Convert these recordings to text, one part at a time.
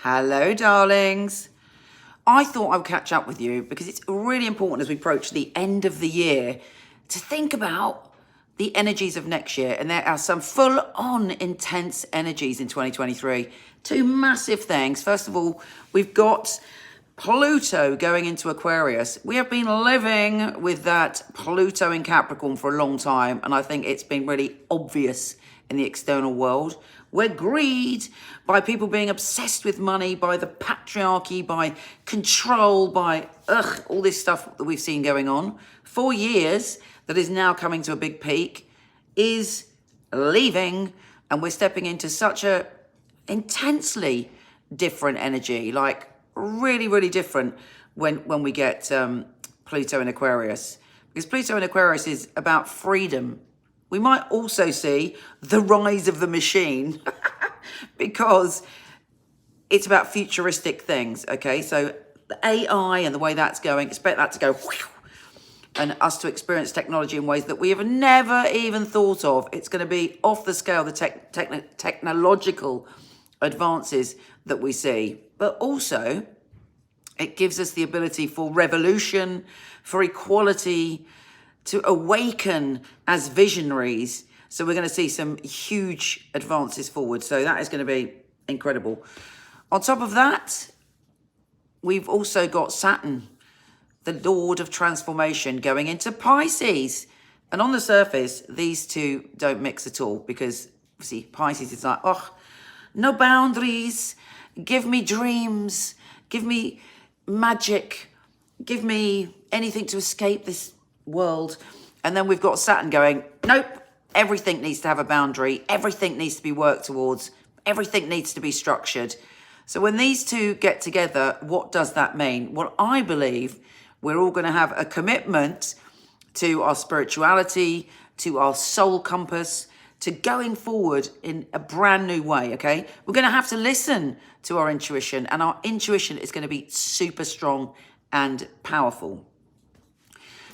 Hello, darlings. I thought I would catch up with you because it's really important as we approach the end of the year to think about the energies of next year. And there are some full-on intense energies in 2023. Two massive things. First of all, we've got Pluto going into Aquarius. We have been living with that Pluto in Capricorn for a long time, and I think it's been really obvious in the external world. We're greed by people being obsessed with money, by the patriarchy, by control, by all this stuff that we've seen going on. 4 years that is now coming to a big peak is leaving, and we're stepping into such a intensely different energy, like really, really different when we get Pluto in Aquarius. Because Pluto in Aquarius is about freedom. We might also see the rise of the machine because it's about futuristic things, okay? So the AI and the way that's going, expect that to go and us to experience technology in ways that we have never even thought of. It's going to be off the scale, the technological advances that we see. But also, it gives us the ability for revolution, for equality, to awaken as visionaries. So we're going to see some huge advances forward. So that is going to be incredible. On top of that, we've also got Saturn, the Lord of Transformation, going into Pisces. And on the surface, these two don't mix at all because, see, Pisces is like, no boundaries, give me dreams, give me magic, give me anything to escape this world. And then we've got Saturn going, nope, everything needs to have a boundary, everything needs to be worked towards, everything needs to be structured. So when these two get together, what does that mean? Well, I believe we're all going to have a commitment to our spirituality, to our soul compass, to going forward in a brand new way, okay? We're going to have to listen to our intuition, and our intuition is going to be super strong and powerful.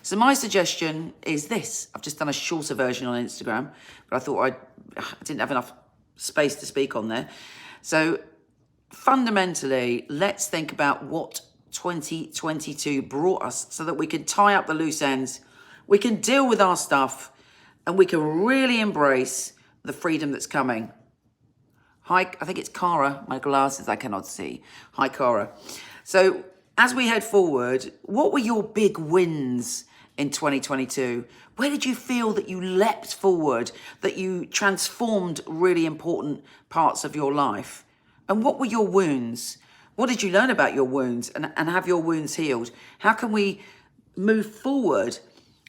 So my suggestion is this. I've just done a shorter version on Instagram, but I thought I didn't have enough space to speak on there. So fundamentally, let's think about what 2022 brought us so that we can tie up the loose ends, we can deal with our stuff, and we can really embrace the freedom that's coming. Hi, I think it's Cara. My glasses I cannot see. Hi, Cara. So as we head forward, what were your big wins in 2022? Where did you feel that you leapt forward, that you transformed really important parts of your life? And what were your wounds? What did you learn about your wounds and have your wounds healed? How can we move forward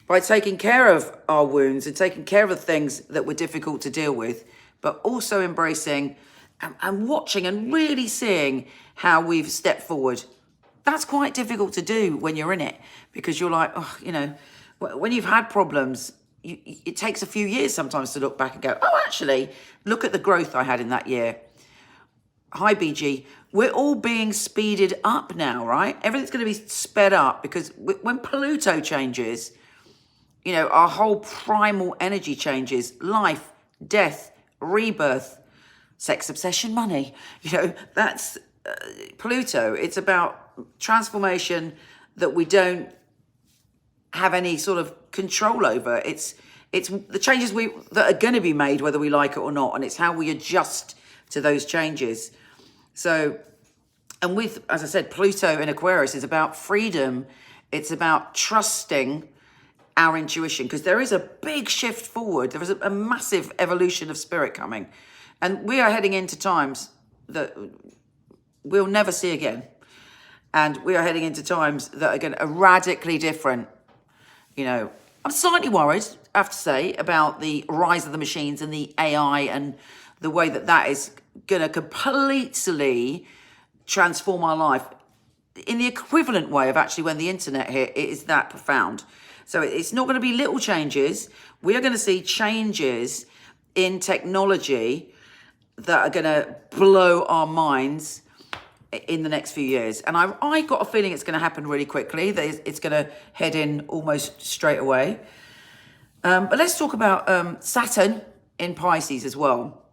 by taking care of our wounds and taking care of the things that were difficult to deal with, but also embracing and watching and really seeing how we've stepped forward? That's quite difficult to do when you're in it, because you're like, when you've had problems, it takes a few years sometimes to look back and go, actually, look at the growth I had in that year. Hi, BG. We're all being speeded up now, right? Everything's going to be sped up because when Pluto changes, our whole primal energy changes. Life, death, rebirth, sex, obsession, money. That's Pluto. It's about transformation that we don't have any sort of control over. It's the changes that are going to be made, whether we like it or not, and it's how we adjust to those changes. So, and with, as I said, Pluto in Aquarius is about freedom. It's about trusting our intuition, because there is a big shift forward. There is a massive evolution of spirit coming, and we are heading into times that we'll never see again. And we are heading into times that are going to radically different. I'm slightly worried, I have to say, about the rise of the machines and the AI and the way that is going to completely transform our life in the equivalent way of actually when the internet hit. It is that profound. So it's not going to be little changes. We are going to see changes in technology that are going to blow our minds in the next few years. And I got a feeling it's going to happen really quickly, that it's going to head in almost straight away. But let's talk about Saturn in Pisces as well.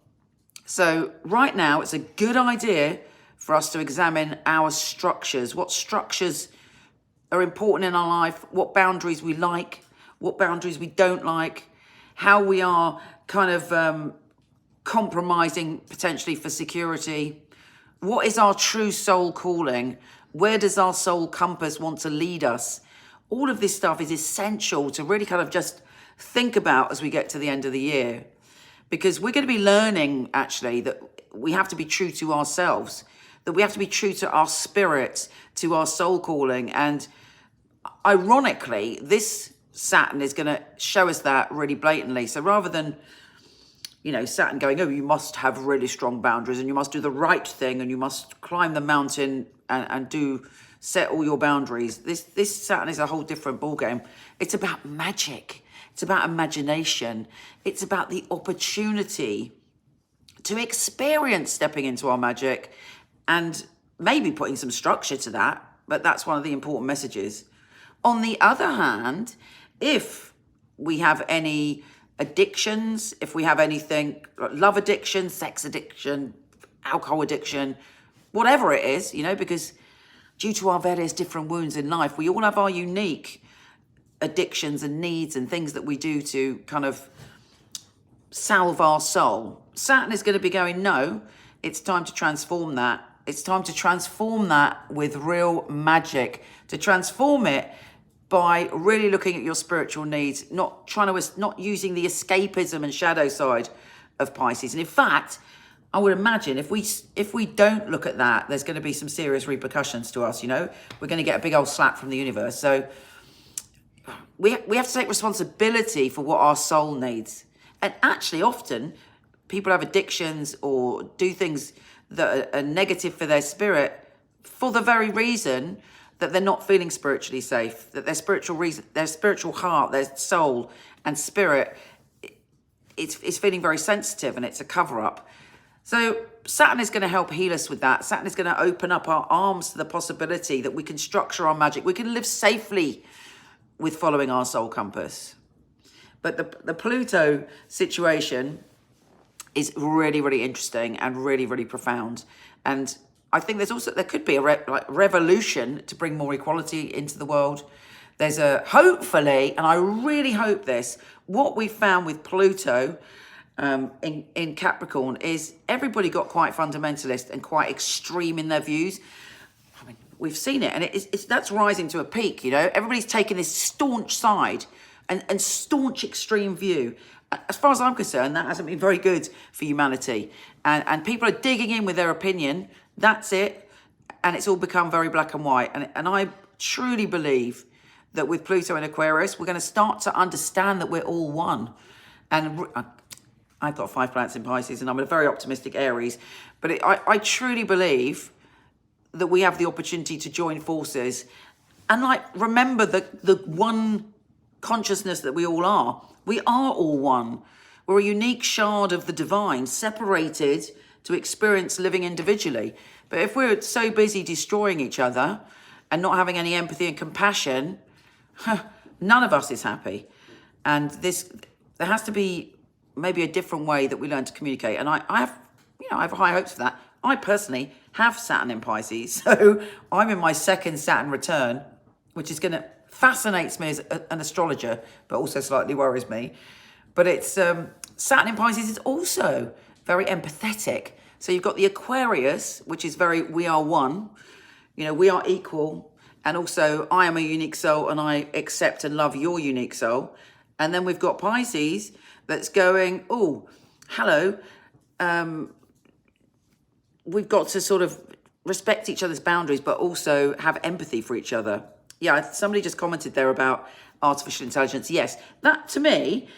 So right now, it's a good idea for us to examine our structures, what structures are important in our life, what boundaries we like, what boundaries we don't like, how we are kind of compromising potentially for security. What is our true soul calling? Where does our soul compass want to lead us? All of this stuff is essential to really kind of just think about as we get to the end of the year, because we're going to be learning actually that we have to be true to ourselves, that we have to be true to our spirit, to our soul calling. And ironically, this Saturn is going to show us that really blatantly. So rather than, you know, Saturn going, oh, you must have really strong boundaries and you must do the right thing and you must climb the mountain and set all your boundaries. This Saturn is a whole different ballgame. It's about magic. It's about imagination. It's about the opportunity to experience stepping into our magic and maybe putting some structure to that. But that's one of the important messages. On the other hand, if we have any addictions, if we have anything, love addiction, sex addiction, alcohol addiction, whatever it is, you know, because due to our various different wounds in life, we all have our unique addictions and needs and things that we do to kind of salve our soul. Saturn is going to be going, no, it's time to transform that. It's time to transform that with real magic, to transform it by really looking at your spiritual needs, not using the escapism and shadow side of Pisces. And in fact, I would imagine if we don't look at that, there's going to be some serious repercussions to us, you know. We're going to get a big old slap from the universe. So we have to take responsibility for what our soul needs. And actually, often, people have addictions or do things that are negative for their spirit for the very reason that they're not feeling spiritually safe, that their spiritual heart, their soul and spirit, it's feeling very sensitive and it's a cover-up. So Saturn is going to help heal us with that. Saturn is going to open up our arms to the possibility that we can structure our magic. We can live safely with following our soul compass. But the Pluto situation is really, really interesting and really, really profound. And I think there could be a revolution to bring more equality into the world. There's hopefully, and I really hope this, what we found with Pluto in Capricorn is everybody got quite fundamentalist and quite extreme in their views. I mean, we've seen it, and that's rising to a peak, you know. Everybody's taking this staunch side and staunch extreme view. As far as I'm concerned, that hasn't been very good for humanity. And people are digging in with their opinion. That's it. And it's all become very black and white. And I truly believe that with Pluto and Aquarius, we're going to start to understand that we're all one. And I've got 5 planets in Pisces and I'm a very optimistic Aries. But I truly believe that we have the opportunity to join forces and remember the one consciousness that we all are. We are all one. We're a unique shard of the divine, separated to experience living individually. But if we're so busy destroying each other and not having any empathy and compassion, none of us is happy. And there has to be maybe a different way that we learn to communicate. And I have high hopes for that. I personally have Saturn in Pisces, so I'm in my second Saturn return, which is going to fascinates me as an astrologer, but also slightly worries me. But it's Saturn in Pisces is also very empathetic. So you've got the Aquarius, which is very, we are one, you know, we are equal. And also I am a unique soul and I accept and love your unique soul. And then we've got Pisces that's going, oh, hello. We've got to sort of respect each other's boundaries, but also have empathy for each other. Yeah, somebody just commented there about artificial intelligence. Yes, that to me,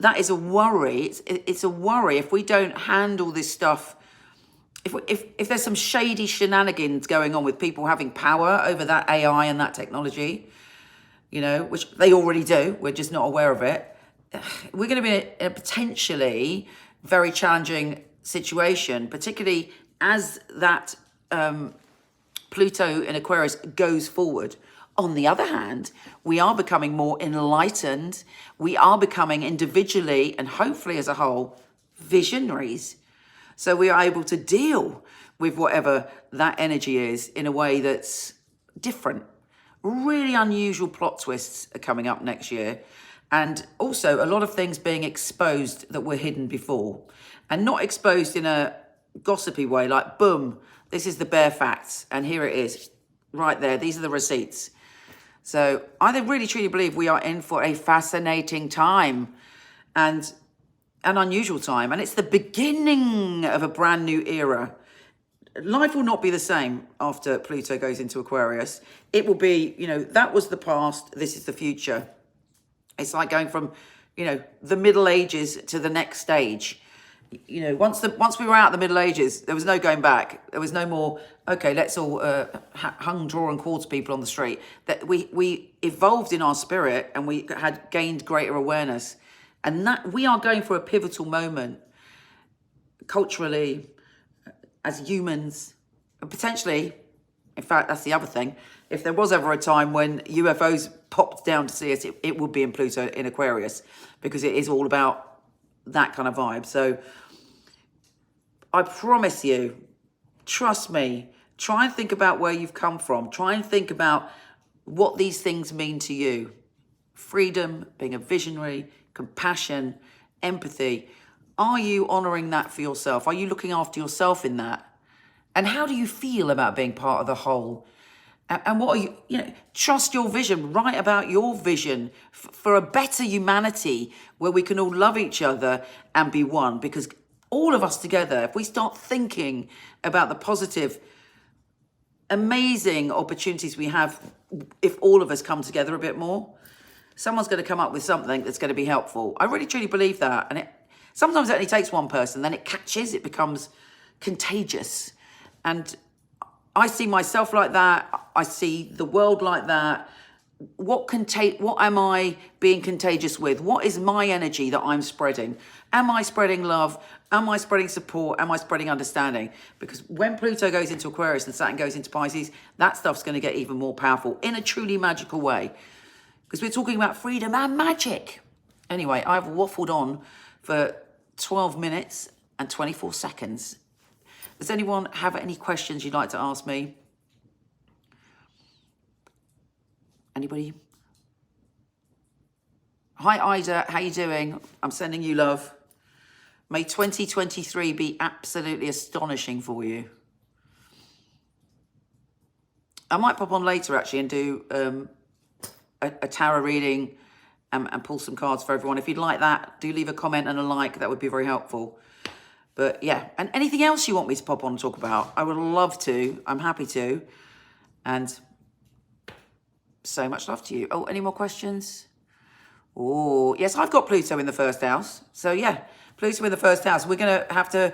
that is a worry. It's a worry if we don't handle this stuff. If there's some shady shenanigans going on with people having power over that AI and that technology, you know, which they already do, we're just not aware of it. We're going to be in a potentially very challenging situation, particularly as that Pluto in Aquarius goes forward. On the other hand, we are becoming more enlightened. We are becoming individually and hopefully as a whole visionaries. So we are able to deal with whatever that energy is in a way that's different. Really unusual plot twists are coming up next year. And also a lot of things being exposed that were hidden before. And not exposed in a gossipy way, like, boom, this is the bare facts. And here it is, right there. These are the receipts. So I really truly believe we are in for a fascinating time and an unusual time. And it's the beginning of a brand new era. Life will not be the same after Pluto goes into Aquarius. It will be, that was the past, this is the future. It's like going from, the Middle Ages to the next stage. Once we were out of the Middle Ages, there was no going back. There was no more, okay, let's all hung, draw and quartz people on the street. That we evolved in our spirit and we had gained greater awareness. And that we are going for a pivotal moment culturally, as humans, and potentially, in fact, that's the other thing. If there was ever a time when UFOs popped down to see us, it would be in Pluto in Aquarius, because it is all about that kind of vibe. So I promise you, trust me, try and think about where you've come from. Try and think about what these things mean to you. Freedom, being a visionary, compassion, empathy. Are you honoring that for yourself? Are you looking after yourself in that? And how do you feel about being part of the whole? And what are you, trust your vision, write about your vision for a better humanity where we can all love each other and be one. Because all of us together, if we start thinking about the positive, amazing opportunities we have, if all of us come together a bit more, someone's going to come up with something that's going to be helpful. I really truly believe that. And sometimes it only takes one person, then it catches, it becomes contagious. And I see myself like that. I see the world like that. What am I being contagious with? What is my energy that I'm spreading? Am I spreading love? Am I spreading support? Am I spreading understanding? Because when Pluto goes into Aquarius and Saturn goes into Pisces, that stuff's going to get even more powerful in a truly magical way. Because we're talking about freedom and magic. Anyway, I've waffled on for 12 minutes and 24 seconds. Does anyone have any questions you'd like to ask me? Anybody? Hi, Ida. How you doing? I'm sending you love. May 2023 be absolutely astonishing for you. I might pop on later, actually, and do a tarot reading and pull some cards for everyone. If you'd like that, do leave a comment and a like. That would be very helpful. But yeah, and anything else you want me to pop on and talk about, I would love to. I'm happy to. And so much love to you. Oh, any more questions? Oh, yes, I've got Pluto in the first house. So yeah, Pluto in the first house. We're going to have to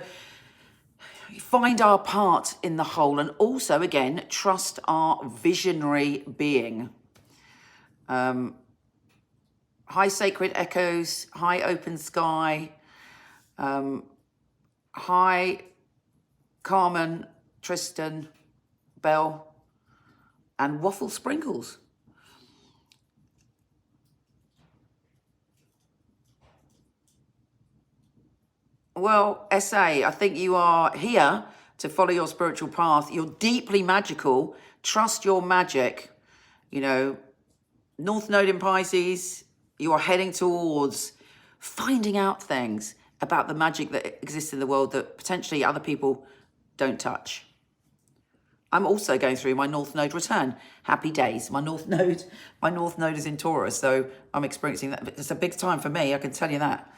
find our part in the whole, and also, again, trust our visionary being. High sacred echoes, high open sky, hi, Carmen, Tristan, Belle, and Waffle Sprinkles. Well, SA, I think you are here to follow your spiritual path. You're deeply magical. Trust your magic. North Node in Pisces, you are heading towards finding out things about the magic that exists in the world that potentially other people don't touch. I'm also going through my North Node return. Happy days. My North Node is in Taurus, so I'm experiencing that. It's a big time for me, I can tell you that.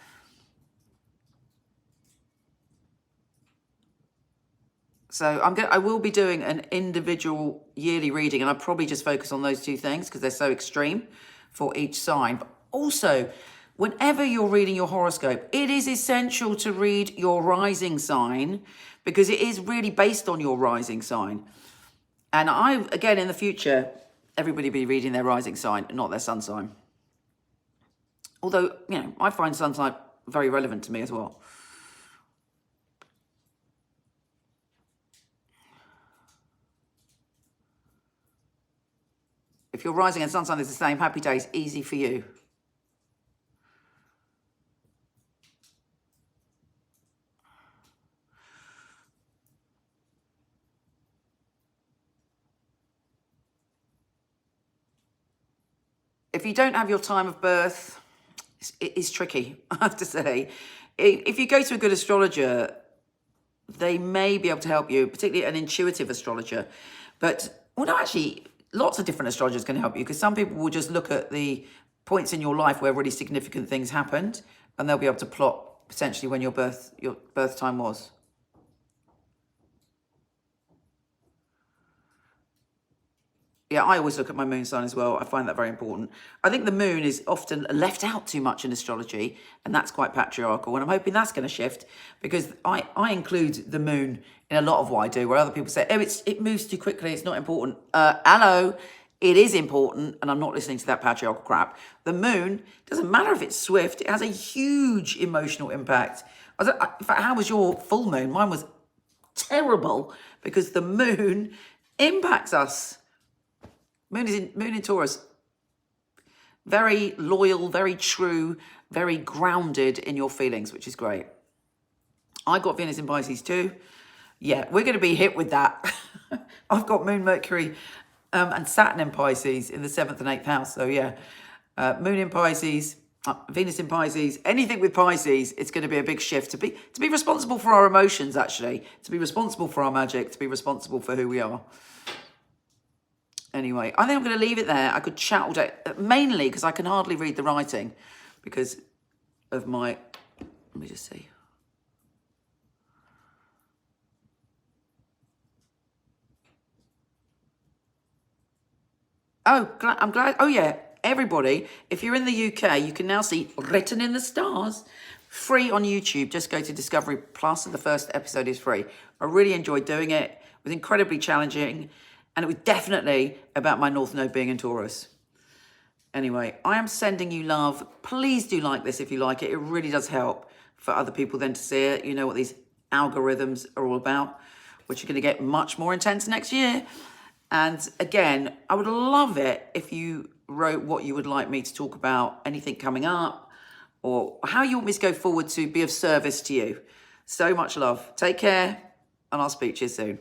So I will be doing an individual yearly reading, and I'll probably just focus on those two things because they're so extreme for each sign. But also, whenever you're reading your horoscope, it is essential to read your rising sign because it is really based on your rising sign. And again, in the future, everybody will be reading their rising sign, not their sun sign. Although, I find sun sign very relevant to me as well. If your rising and sun sign is the same, happy days, easy for you. If you don't have your time of birth, it is tricky, I have to say. If you go to a good astrologer, they may be able to help you, particularly an intuitive astrologer. But, well, no, actually, lots of different astrologers can help you, because some people will just look at the points in your life where really significant things happened, and they'll be able to plot potentially when your birth time was. Yeah, I always look at my moon sign as well. I find that very important. I think the moon is often left out too much in astrology, and that's quite patriarchal. And I'm hoping that's going to shift, because I include the moon in a lot of what I do, where other people say, oh, it moves too quickly, it's not important. Hello, it is important, and I'm not listening to that patriarchal crap. The moon, doesn't matter if it's swift, it has a huge emotional impact. In fact, how was your full moon? Mine was terrible, because the moon impacts us. Moon in Taurus. Very loyal, very true, very grounded in your feelings, which is great. I got Venus in Pisces too. Yeah, we're going to be hit with that. I've got Moon, Mercury, and Saturn in Pisces in the 7th and 8th house. So yeah, Moon in Pisces, Venus in Pisces, anything with Pisces, it's going to be a big shift to be responsible for our emotions, actually, to be responsible for our magic, to be responsible for who we are. Anyway, I think I'm going to leave it there. I could chat all day, mainly because I can hardly read the writing because of my, let me just see. Oh, I'm glad. Oh, yeah. Everybody, if you're in the UK, you can now see Written in the Stars free on YouTube. Just go to Discovery Plus, and the first episode is free. I really enjoyed doing it. It was incredibly challenging. And it was definitely about my North Node being in Taurus. Anyway, I am sending you love. Please do like this if you like it. It really does help for other people then to see it. You know what these algorithms are all about, which are going to get much more intense next year. And again, I would love it if you wrote what you would like me to talk about, anything coming up, or how you want me to go forward to be of service to you. So much love. Take care, and I'll speak to you soon.